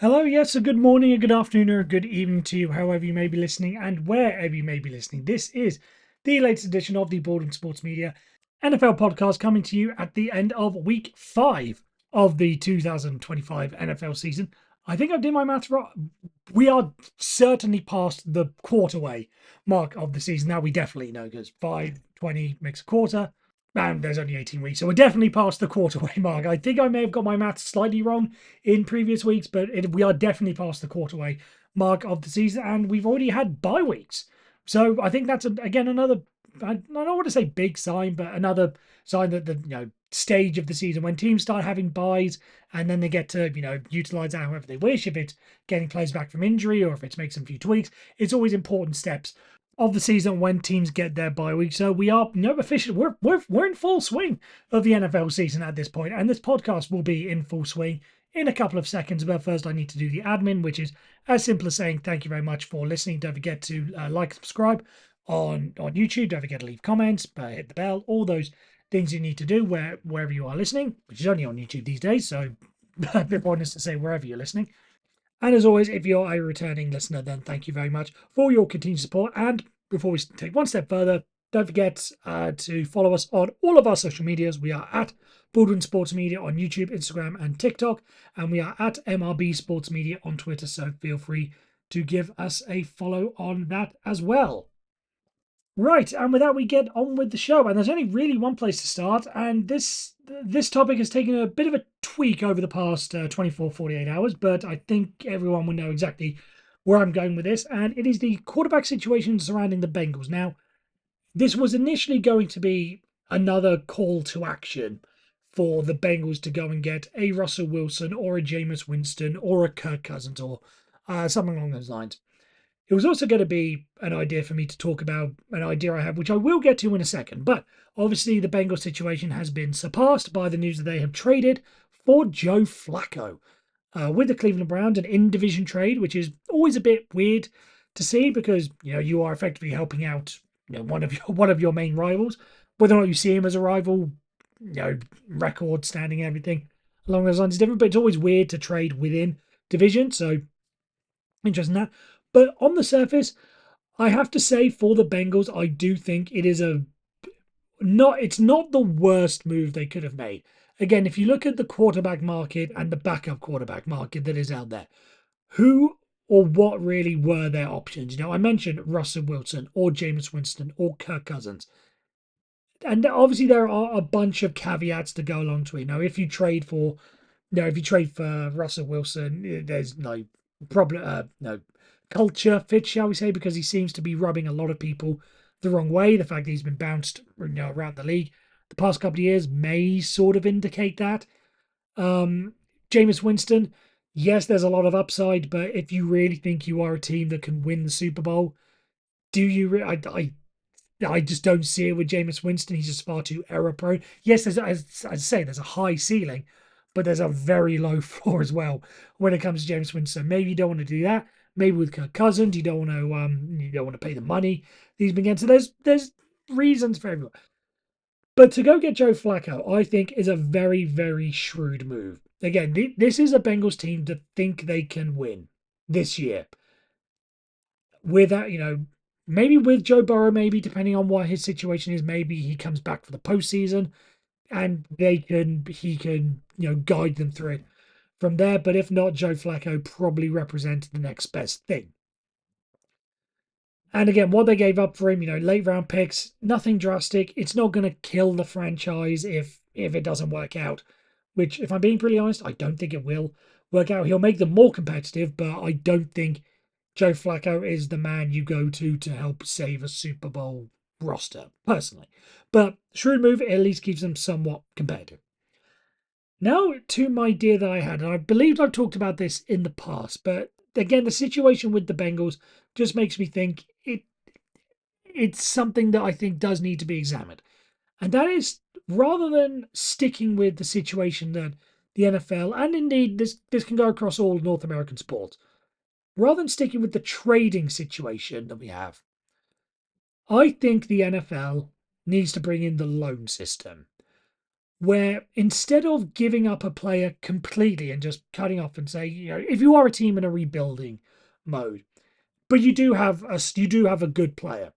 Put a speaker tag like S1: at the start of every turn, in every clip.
S1: Hello, yes, a good morning, a good afternoon, or a good evening to you, however you may be listening and wherever you may be listening. This is the latest edition of the Board Sports Media NFL podcast coming to you at the end of week 5 of the 2025 NFL season. I think I did my maths right. We are certainly past the quarterway mark of the season. Now we definitely know because 5:20 makes a quarter. And there's only 18 weeks, so we're definitely past the quarterway mark. I think I may have got my maths slightly wrong in previous weeks, but we are definitely past the quarterway mark of the season, and we've already had bye weeks. So I think that's again another. I don't want to say big sign, but another sign that the stage of the season when teams start having buys and then they get to utilize that however they wish. If it's getting players back from injury or if it's making some few tweaks, it's always important steps of the season when teams get their bye week. So we are officially we're in full swing of the NFL season at this point, and this podcast will be in full swing in a couple of seconds. But first, I need to do the admin, which is as simple as saying thank you very much for listening. Don't forget to like and subscribe on YouTube. Don't forget to leave comments, hit the bell, all those things you need to do wherever you are listening, which is only on YouTube these days. So a bit pointless to say wherever you're listening. And as always, if you're a returning listener, then thank you very much for your continued support. And before we take one step further, don't forget to follow us on all of our social medias. We are at Baldwin Sports Media on YouTube, Instagram, and TikTok. And we are at MRB Sports Media on Twitter. So feel free to give us a follow on that as well. Right, and with that, we get on with the show. And there's only really one place to start. And this topic has taken a bit of a tweak over the past 24, 48 hours, but I think everyone will know exactly where I'm going with this. And it is the quarterback situation surrounding the Bengals. Now, this was initially going to be another call to action for the Bengals to go and get a Russell Wilson or a Jameis Winston or a Kirk Cousins or something along those lines. It was also going to be an idea for me to talk about an idea I have, which I will get to in a second. But obviously, the Bengals situation has been surpassed by the news that they have traded for Joe Flacco with the Cleveland Browns, an in-division trade, which is always a bit weird to see because you are effectively helping out one of your main rivals, whether or not you see him as a rival, record standing, everything along those lines is different. But it's always weird to trade within division, so interesting that. But on the surface, I have to say for the Bengals, I do think it is it's not the worst move they could have made. Again, if you look at the quarterback market and the backup quarterback market that is out there, who or what really were their options? I mentioned Russell Wilson or Jameis Winston or Kirk Cousins. And obviously there are a bunch of caveats to go along to it. If you trade for if you trade for Russell Wilson, there's no problem, no culture fit, shall we say, because he seems to be rubbing a lot of people the wrong way. The fact that he's been bounced, around the league the past couple of years may sort of indicate that. Jameis Winston, yes, there's a lot of upside, but if you really think you are a team that can win the Super Bowl, do you? I just don't see it with Jameis Winston. He's just far too error prone. Yes, as I say, there's a high ceiling, but there's a very low floor as well when it comes to Jameis Winston. So maybe you don't want to do that. Maybe with Kirk Cousins, you don't want to pay the money he's been getting. So there's reasons for everyone. But to go get Joe Flacco, I think is a very, very shrewd move. Again, this is a Bengals team that think they can win this year. With that, maybe with Joe Burrow, maybe depending on what his situation is, maybe he comes back for the postseason and he can guide them through it from there. But if not, Joe Flacco probably represents the next best thing. And again, what they gave up for him, late round picks, nothing drastic. It's not going to kill the franchise if it doesn't work out. Which, if I'm being pretty honest, I don't think it will work out. He'll make them more competitive, but I don't think Joe Flacco is the man you go to help save a Super Bowl roster, personally. But shrewd move, it at least keeps them somewhat competitive. Now to my idea that I had, and I believe I've talked about this in the past, but again, the situation with the Bengals just makes me think it's something that I think does need to be examined. And that is rather than sticking with the situation that the NFL and indeed this can go across all North American sports, rather than sticking with the trading situation that we have, I think the NFL needs to bring in the loan system. where instead of giving up a player completely and just cutting off and say, if you are a team in a rebuilding mode, but you do have a good player,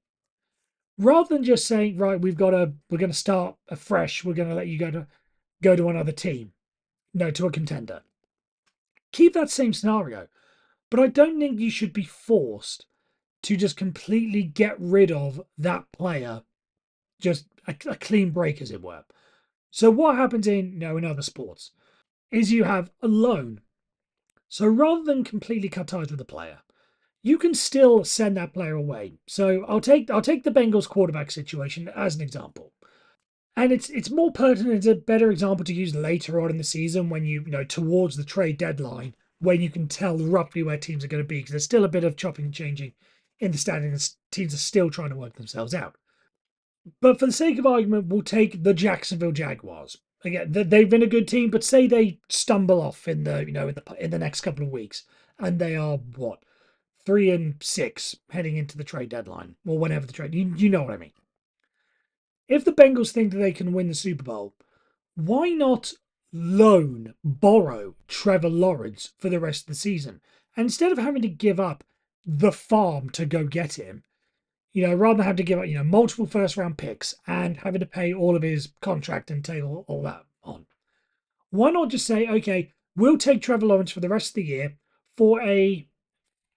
S1: rather than just saying, right, we're gonna start afresh, we're gonna let you go to another team, no, to a contender. Keep that same scenario, but I don't think you should be forced to just completely get rid of that player, just a clean break, as it were. So what happens in other sports is you have a loan. So rather than completely cut ties with the player, you can still send that player away. So I'll take the Bengals quarterback situation as an example. And it's more pertinent, it's a better example to use later on in the season when towards the trade deadline, when you can tell roughly where teams are going to be, because there's still a bit of chopping and changing in the standings. Teams are still trying to work themselves out. But for the sake of argument, we'll take the Jacksonville Jaguars. Again, they've been a good team, but say they stumble off in the next couple of weeks, and they are what 3-6 heading into the trade deadline, or whenever the trade. You know what I mean. If the Bengals think that they can win the Super Bowl, why not borrow Trevor Lawrence for the rest of the season? And instead of having to give up the farm to go get him, rather than have to give up, multiple first round picks and having to pay all of his contract and take all that on, why not just say, okay, we'll take Trevor Lawrence for the rest of the year for a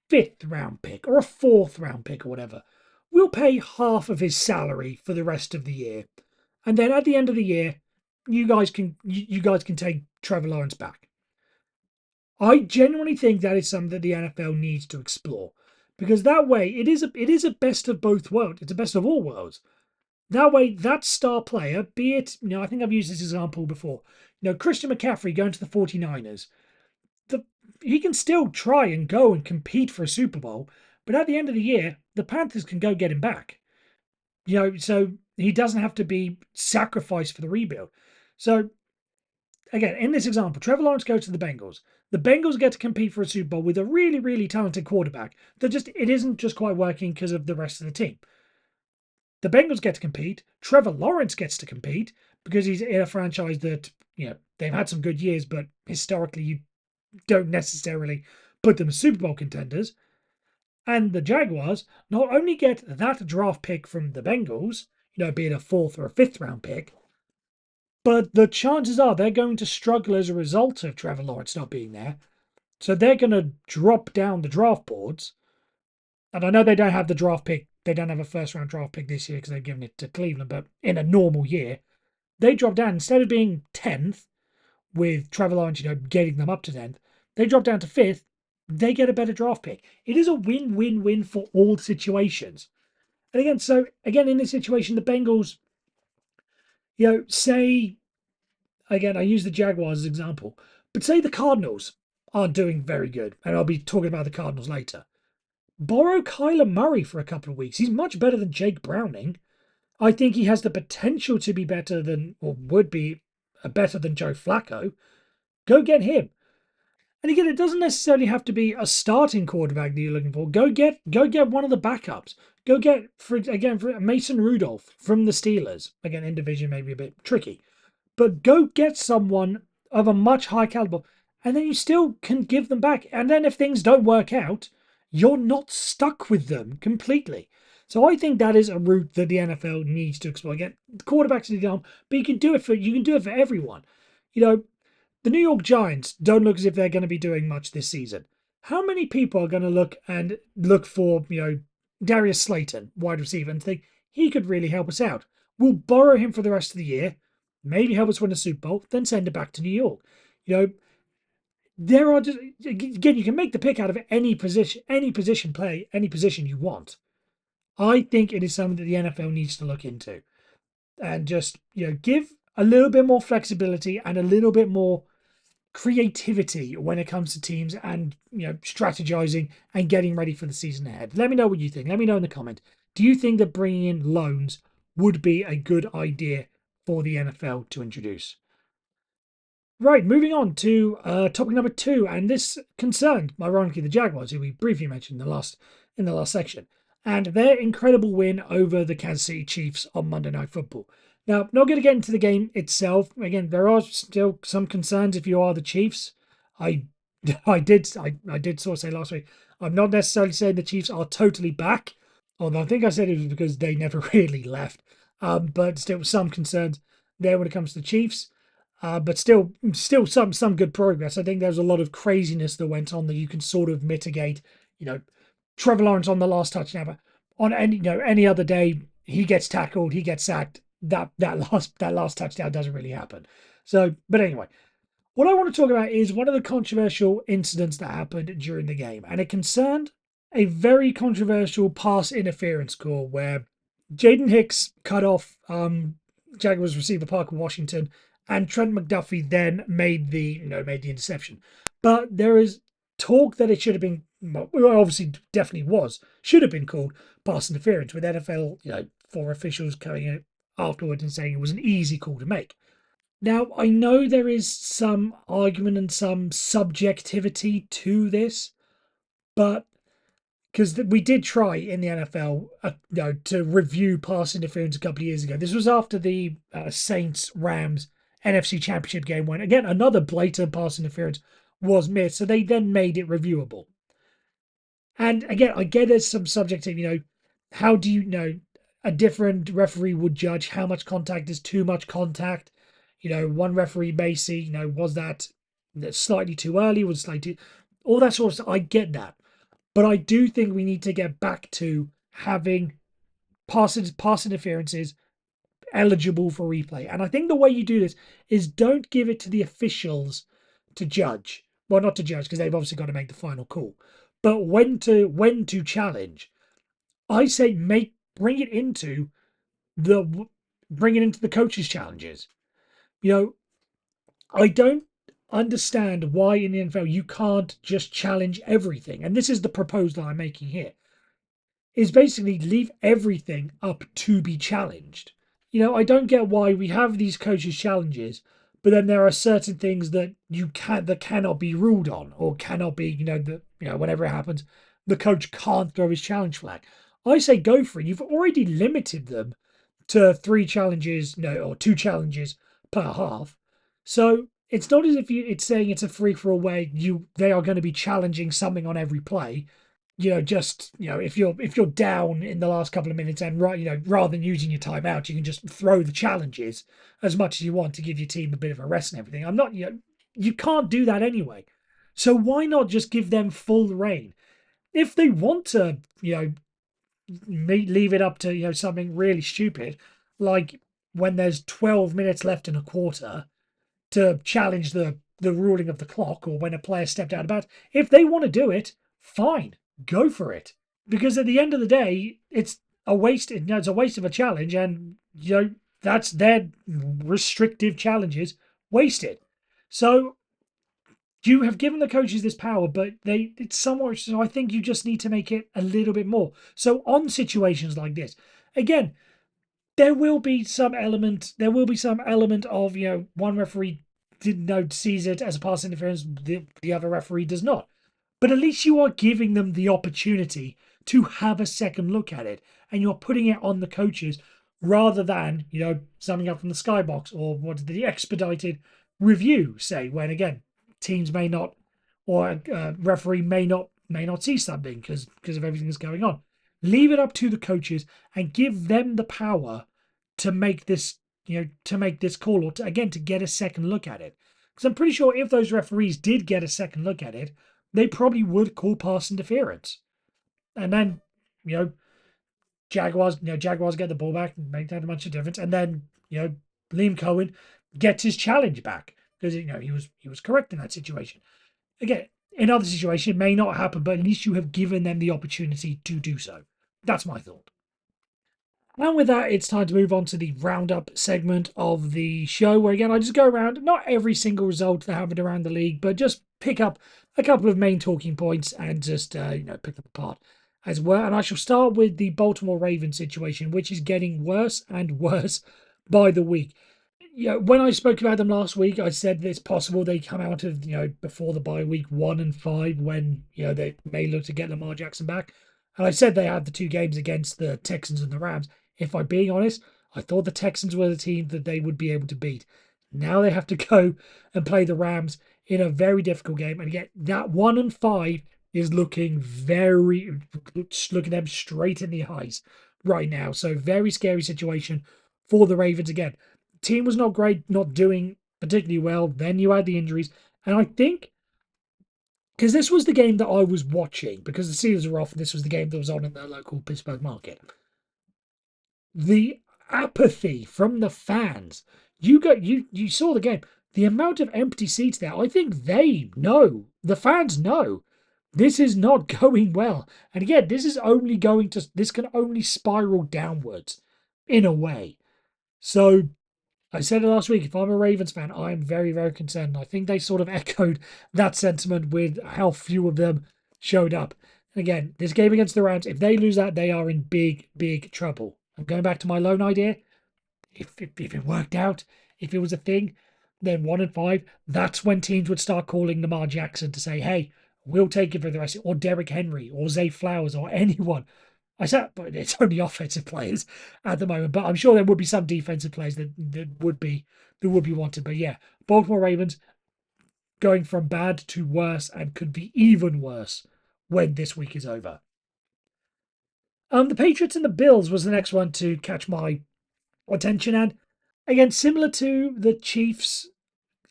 S1: fifth round pick or a fourth round pick or whatever. We'll pay half of his salary for the rest of the year. And then at the end of the year, you guys can take Trevor Lawrence back. I genuinely think that is something that the NFL needs to explore, because that way it is a best of both worlds. It's a best of all worlds. That way, that star player, be it, I think I've used this example before, Christian McCaffrey going to the 49ers, he can still try and go and compete for a Super Bowl, but at the end of the year, the Panthers can go get him back. So he doesn't have to be sacrificed for the rebuild. So again, in this example, Trevor Lawrence goes to the Bengals. The Bengals get to compete for a Super Bowl with a really, really talented quarterback. It isn't just quite working because of the rest of the team. The Bengals get to compete. Trevor Lawrence gets to compete because he's in a franchise that, they've had some good years, but historically you don't necessarily put them as Super Bowl contenders. And the Jaguars not only get that draft pick from the Bengals, be it a fourth or a fifth round pick, but the chances are they're going to struggle as a result of Trevor Lawrence not being there. So they're going to drop down the draft boards. And I know they don't have the draft pick. They don't have a first round draft pick this year because they've given it to Cleveland. But in a normal year, they drop down. Instead of being 10th with Trevor Lawrence, getting them up to 10th, they drop down to 5th. They get a better draft pick. It is a win-win-win for all situations. And again, in this situation, the Bengals, say, again, I use the Jaguars as an example, but say the Cardinals aren't doing very good, and I'll be talking about the Cardinals later. Borrow Kyler Murray for a couple of weeks. He's much better than Jake Browning. I think he has the potential to be better than, or would be better than Joe Flacco. Go get him. And again, it doesn't necessarily have to be a starting quarterback that you're looking for. Go get one of the backups. Go get for Mason Rudolph from the Steelers. Again, in division maybe a bit tricky, but go get someone of a much higher caliber, and then you still can give them back. And then if things don't work out, you're not stuck with them completely. So I think that is a route that the NFL needs to explore. Again, the quarterbacks are down, but you can do it for everyone. The New York Giants don't look as if they're going to be doing much this season. How many people are going to look for, Darius Slayton, wide receiver, and think he could really help us out? We'll borrow him for the rest of the year, maybe help us win a Super Bowl, then send it back to New York. There are just, again, you can make the pick out of any position play, any position you want. I think it is something that the NFL needs to look into and just, give a little bit more flexibility and a little bit more creativity when it comes to teams and strategizing and getting ready for the season ahead. Let me know what you think. Let me know in the comment. Do you think that bringing in loans would be a good idea for the NFL to introduce? Right, moving on to topic number 2, and this concerned, ironically, the Jaguars, who we briefly mentioned in the last section, and their incredible win over the Kansas City Chiefs on Monday Night Football. Now, not going to get into the game itself. Again, there are still some concerns if you are the Chiefs. I, I did sort of say last week. I'm not necessarily saying the Chiefs are totally back, although I think I said it was because they never really left. But still, some concerns there when it comes to the Chiefs. But still some good progress. I think there's a lot of craziness that went on that you can sort of mitigate. You know, Trevor Lawrence on the last touchdown, but on any other day he gets tackled, he gets sacked. That last touchdown doesn't really happen. So, but anyway, what I want to talk about is one of the controversial incidents that happened during the game, and it concerned a very controversial pass interference call where Jaden Hicks cut off Jaguars receiver Parker Washington, and Trent McDuffie then made the interception. But there is talk that it should have been, well, obviously, definitely should have been called pass interference, with NFL, four officials coming in afterwards and saying it was an easy call to make. Now, I know there is some argument and some subjectivity to this, but because we did try in the NFL, to review pass interference a couple of years ago. This was after the Saints Rams NFC Championship game when, again, another blatant pass interference was missed. So they then made it reviewable. And again, I get there's some subjective, how do you know a different referee would judge how much contact is too much contact? One referee may see, was that slightly too early, was slightly too, all that sort of stuff. I get that. But I do think we need to get back to having pass interferences eligible for replay. And I think the way you do this is don't give it to the officials to judge. Well, not to judge because they've obviously got to make the final call. But when to challenge. I say bring it into the coaches' challenges. I don't understand why in the NFL you can't just challenge everything. And this is the proposal I'm making here. Is basically leave everything up to be challenged. I don't get why we have these coaches' challenges, but then there are certain things that cannot be ruled on or cannot be, whenever it happens, the coach can't throw his challenge flag. I say go for it. You've already limited them to 3 challenges, or 2 challenges per half. So it's not as if it's saying it's a free for all where they are going to be challenging something on every play. If you're down in the last couple of minutes and rather than using your timeout, you can just throw the challenges as much as you want to give your team a bit of a rest and everything. You can't do that anyway. So why not just give them full reign? If they want to, leave it up to something really stupid, like when there's 12 minutes left in a quarter to challenge the ruling of the clock, or when a player stepped out of bounds. If they want to do it, fine, go for it. Because at the end of the day, it's a waste. It's a waste of a challenge, and that's their restrictive challenges wasted. So you have given the coaches this power, but it's somewhat. So I think you just need to make it a little bit more. So on situations like this, again, there will be some element. There will be some element of one referee didn't know sees it as a pass interference, the other referee does not. But at least you are giving them the opportunity to have a second look at it, and you're putting it on the coaches rather than something up from the skybox, or what did the expedited review say, when again teams may not, or a referee may not see something because of everything that's going on. Leave it up to the coaches and give them the power to make this call, or to get a second look at it. Because I'm pretty sure if those referees did get a second look at it, they probably would call pass interference. And then, Jaguars get the ball back and make that much of a difference. And then, Liam Cohen gets his challenge back because he was correct in that situation. Again, in other situations, it may not happen, but at least you have given them the opportunity to do so. That's my thought. And with that, it's time to move on to the roundup segment of the show, where again I just go around not every single result that happened around the league, but just pick up a couple of main talking points and just pick them apart as well. And I shall start with the Baltimore Ravens situation, which is getting worse and worse by the week. When I spoke about them last week, I said that it's possible they come out of before the bye week 1-5, when they may look to get Lamar Jackson back. And I said they had the 2 games against the Texans and the Rams. If I'm being honest, I thought the Texans were the team that they would be able to beat. Now they have to go and play the Rams in a very difficult game. And yet that 1-5 is looking looking them straight in the eyes right now. So very scary situation for the Ravens again. Team was not great, not doing particularly well. Then you had the injuries. And I think because this was the game that I was watching, because the Steelers were off, and this was the game that was on in the local Pittsburgh market. The apathy from the fans. You saw the game. The amount of empty seats there. I think they know. The fans know this is not going well. And again, this can only spiral downwards in a way. So I said it last week, if I'm a Ravens fan, I am very, very concerned. I think they sort of echoed that sentiment with how few of them showed up. And again, this game against the Rams, if they lose that, they are in big, big trouble. I'm going back to my loan idea. If it worked out, if it was a thing, then 1-5, that's when teams would start calling Lamar Jackson to say, hey, we'll take it for the rest, or Derrick Henry, or Zay Flowers, or anyone. I said, but it's only offensive players at the moment. But I'm sure there would be some defensive players that would be wanted. But yeah, Baltimore Ravens going from bad to worse and could be even worse when this week is over. The Patriots and the Bills was the next one to catch my attention. And again, similar to the Chiefs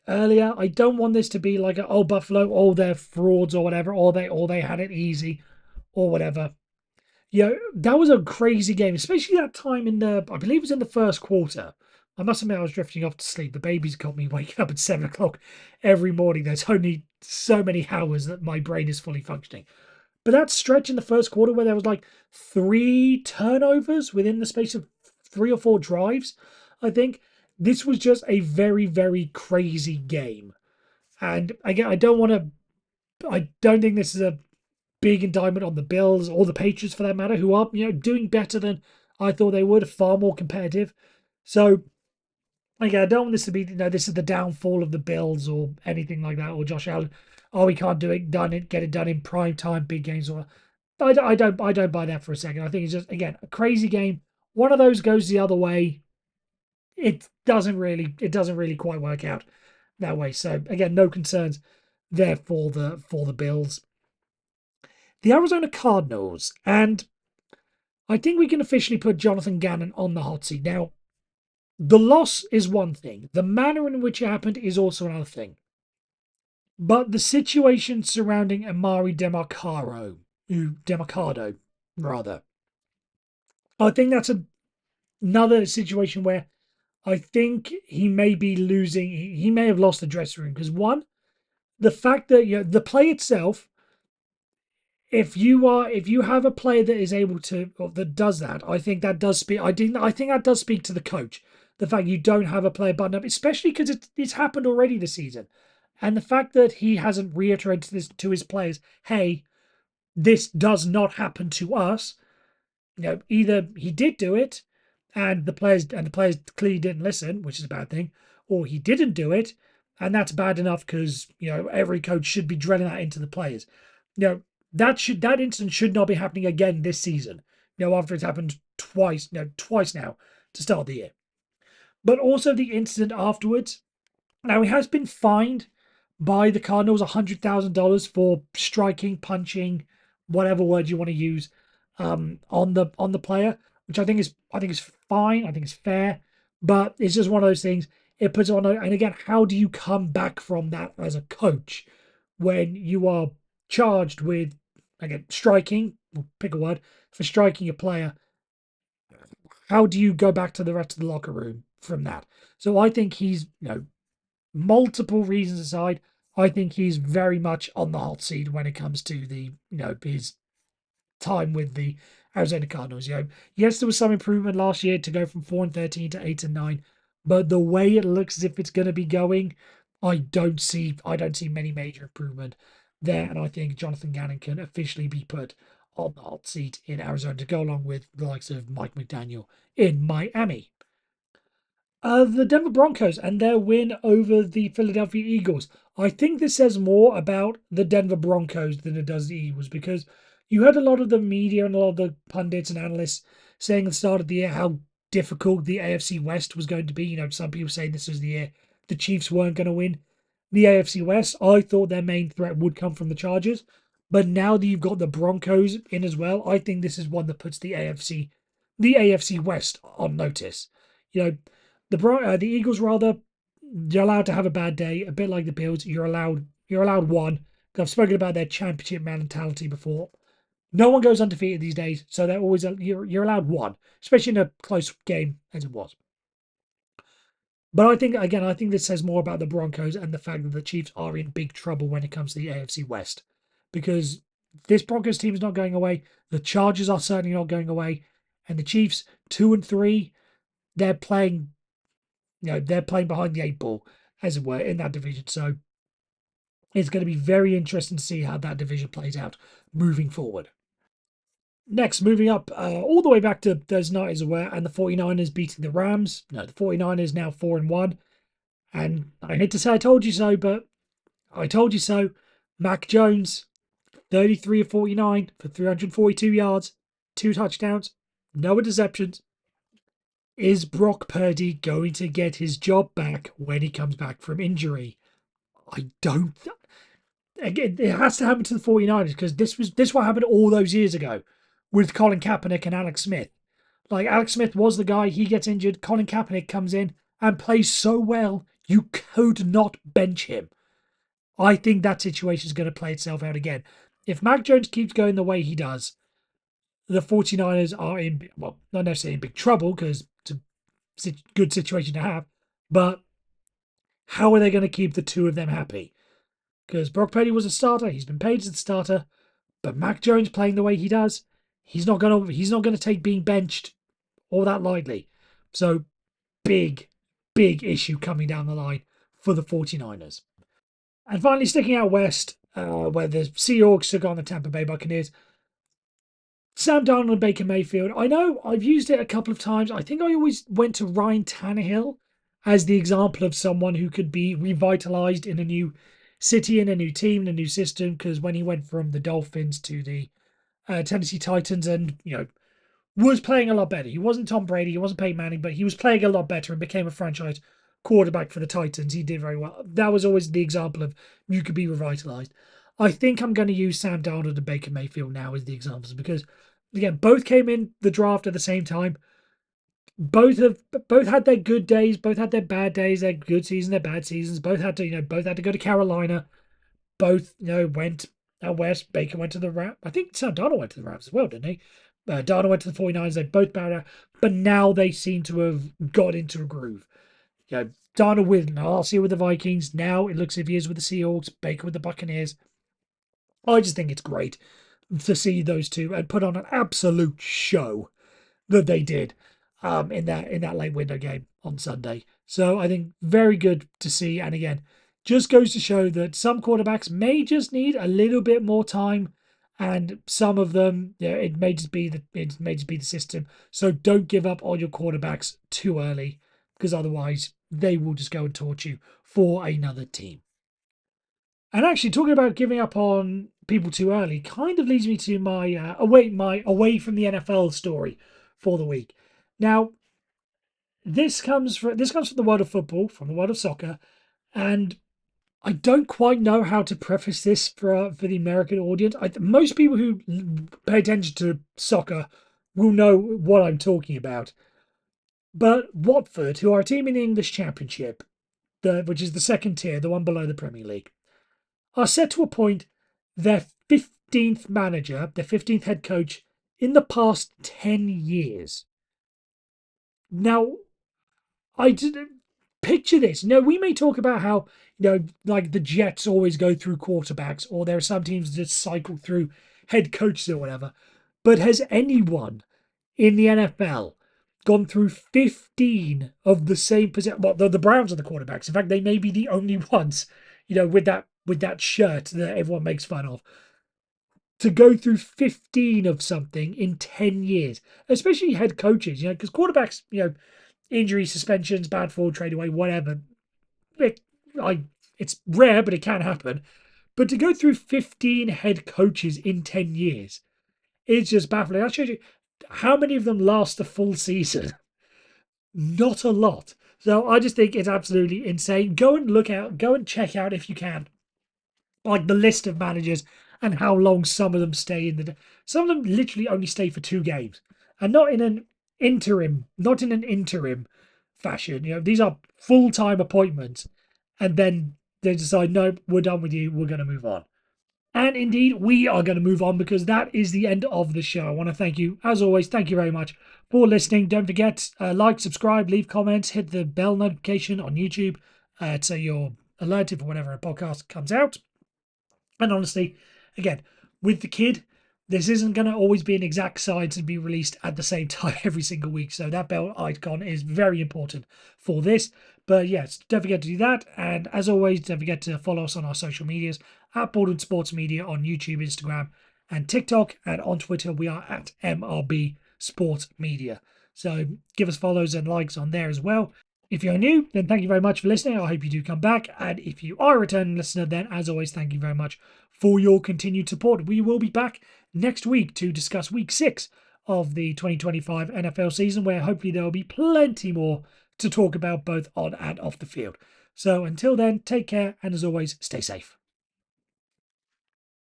S1: earlier, I don't want this to be like Buffalo, they're frauds or whatever, or they had it easy or whatever. That was a crazy game, especially that time I believe it was in the first quarter. I must admit I was drifting off to sleep. The baby's got me waking up at 7 o'clock every morning. There's only so many hours that my brain is fully functioning. But that stretch in the first quarter where there was like 3 turnovers within the space of 3 or 4 drives, I think this was just a very, very crazy game. And again, I don't think this is a big indictment on the Bills or the Patriots for that matter, who are, doing better than I thought they would, far more competitive. So again, I don't want this to be, this is the downfall of the Bills or anything like that, or Josh Allen. Oh, we can't get it done in prime time, big games. Or I don't buy that for a second. I think it's just, again, a crazy game. One of those goes the other way. It doesn't really quite work out that way. So again, no concerns there for the Bills. The Arizona Cardinals, and I think we can officially put Jonathan Gannon on the hot seat. Now, the loss is one thing. The manner in which it happened is also another thing. But the situation surrounding Amari Demercado, rather, I think that's another situation where I think he may be losing. He may have lost the dressing room because one, the fact that the play itself, if you have a player that is able to or that does that, I think that does speak. I think that does speak to the coach. The fact you don't have a player button up, especially because it's happened already this season, and the fact that he hasn't reiterated this to his players. Hey, this does not happen to us. Either he did do it, and the players clearly didn't listen, which is a bad thing, or he didn't do it, and that's bad enough because every coach should be drilling that into the players. That incident should not be happening again this season. After it's happened twice now to start the year. But also the incident afterwards. Now he has been fined by the Cardinals $100,000 for striking, punching, whatever word you want to use, on the player, which I think is fine. I think it's fair, but it's just one of those things. It puts on, and again, how do you come back from that as a coach when you are charged with, again, striking? We'll pick a word for striking a player. How do you go back to the rest of the locker room from that? So I think he's, multiple reasons aside, I think he's very much on the hot seat when it comes to the, his time with the Arizona Cardinals. Yes, there was some improvement last year to go from 4-13 to 8-9, but the way it looks as if it's going to be going, I don't see many major improvement there, and I think Jonathan Gannon can officially be put on the hot seat in Arizona to go along with the likes of Mike McDaniel in Miami. The Denver Broncos and their win over the Philadelphia Eagles. I think this says more about the Denver Broncos than it does the Eagles, because you heard a lot of the media and a lot of the pundits and analysts saying at the start of the year how difficult the AFC West was going to be. Some people say this was the year the Chiefs weren't going to win the AFC West. I thought their main threat would come from the Chargers. But now that you've got the Broncos in as well, I think this is one that puts the AFC West on notice. You know, the Eagles rather, you're allowed to have a bad day, a bit like the Bills. You're allowed one. I've spoken about their championship mentality before. No one goes undefeated these days, so they're always you're allowed one, especially in a close game as it was. But I think this says more about the Broncos and the fact that the Chiefs are in big trouble when it comes to the AFC West, because this Broncos team is not going away. The Chargers are certainly not going away, and the Chiefs 2-3, they're playing, they're playing behind the eight ball, as it were, in that division. So it's going to be very interesting to see how that division plays out moving forward. Next, moving up all the way back to Thursday night, as it were, and the 49ers beating the Rams. No, the 49ers now 4-1. And I hate to say I told you so, but I told you so. Mac Jones, 33 of 49 for 342 yards, 2 touchdowns, no interceptions. Is Brock Purdy going to get his job back when he comes back from injury? I don't. Again, it has to happen to the 49ers, because this what happened all those years ago with Colin Kaepernick and Alex Smith. Like, Alex Smith was the guy, he gets injured, Colin Kaepernick comes in and plays so well, you could not bench him. I think that situation is going to play itself out again. If Mac Jones keeps going the way he does, the 49ers are in, well, not necessarily in big trouble, because it's a good situation to have, but how are they going to keep the two of them happy? Because Brock Purdy was a starter, he's been paid as a starter, but Mac Jones playing the way he does, he's not gonna take being benched all that lightly. So big, big issue coming down the line for the 49ers. And finally, sticking out west, where the Seahawks took on the Tampa Bay Buccaneers. Sam Darnold and Baker Mayfield. I know I've used it a couple of times. I think I always went to Ryan Tannehill as the example of someone who could be revitalized in a new city, in a new team, in a new system. Because when he went from the Dolphins to the Tennessee Titans, and was playing a lot better. He wasn't Tom Brady, he wasn't Peyton Manning, but he was playing a lot better and became a franchise quarterback for the Titans. He did very well. That was always the example of you could be revitalized. I think I'm going to use Sam Darnold and Baker Mayfield now as the examples, because again, both came in the draft at the same time. Both had their good days, both had their bad days, their good seasons, their bad seasons. Both had to go to Carolina. Both went out west. Baker went to the Rams. I think Sam Darnold went to the Rams as well, didn't he? Darnold went to the 49ers. They both bowed out, but now they seem to have got into a groove. Darnold with last year with the Vikings. Now it looks as if he is with the Seahawks. Baker with the Buccaneers. I just think it's great to see those two and put on an absolute show that they did in that late window game on Sunday. So I think very good to see. And again, just goes to show that some quarterbacks may just need a little bit more time, and some of them, it may just be the system. So don't give up on your quarterbacks too early, because otherwise they will just go and torch you for another team. And actually, talking about giving up on people too early, kind of leads me to my away from the NFL story for the week. Now, this comes from the world of football, from the world of soccer, and I don't quite know how to preface this for the American audience. Most people who pay attention to soccer will know what I'm talking about. But Watford, who are a team in the English Championship, which is the second tier, the one below the Premier League, are set to appoint their 15th manager, their 15th head coach, in the past 10 years. Now, I didn't picture this. We may talk about how, like the Jets always go through quarterbacks, or there are some teams that cycle through head coaches or whatever. But has anyone in the NFL gone through 15 of the same position? Well, the Browns are the quarterbacks. In fact, they may be the only ones, with that shirt that everyone makes fun of, to go through 15 of something in 10 years, especially head coaches, because quarterbacks, injuries, suspensions, bad form, trade away, whatever. It's rare, but it can happen. But to go through 15 head coaches in 10 years, it's just baffling. That shows you how many of them last a full season. Not a lot. So I just think it's absolutely insane. Go and check out if you can, like the list of managers and how long some of them stay in the. Some of them literally only stay for 2 games, and not in an interim fashion. These are full time appointments, and then they decide, nope, we're done with you. We're going to move on. And indeed, we are going to move on because that is the end of the show. I want to thank you, as always, thank you very much for listening. Don't forget, like, subscribe, leave comments, hit the bell notification on YouTube so you're alerted for whenever a podcast comes out. And honestly, again, with the kid, this isn't going to always be an exact science and be released at the same time every single week. So that bell icon is very important for this. But yes, don't forget to do that. And as always, don't forget to follow us on our social medias at Baldwin Sports Media on YouTube, Instagram, and TikTok. And on Twitter, we are at MRB Sports Media. So give us follows and likes on there as well. If you're new, then thank you very much for listening. I hope you do come back. And if you are a returning listener, then as always, thank you very much for your continued support. We will be back next week to discuss week 6 of the 2025 NFL season, where hopefully there will be plenty more to talk about both on and off the field. So until then, take care, and as always, stay safe.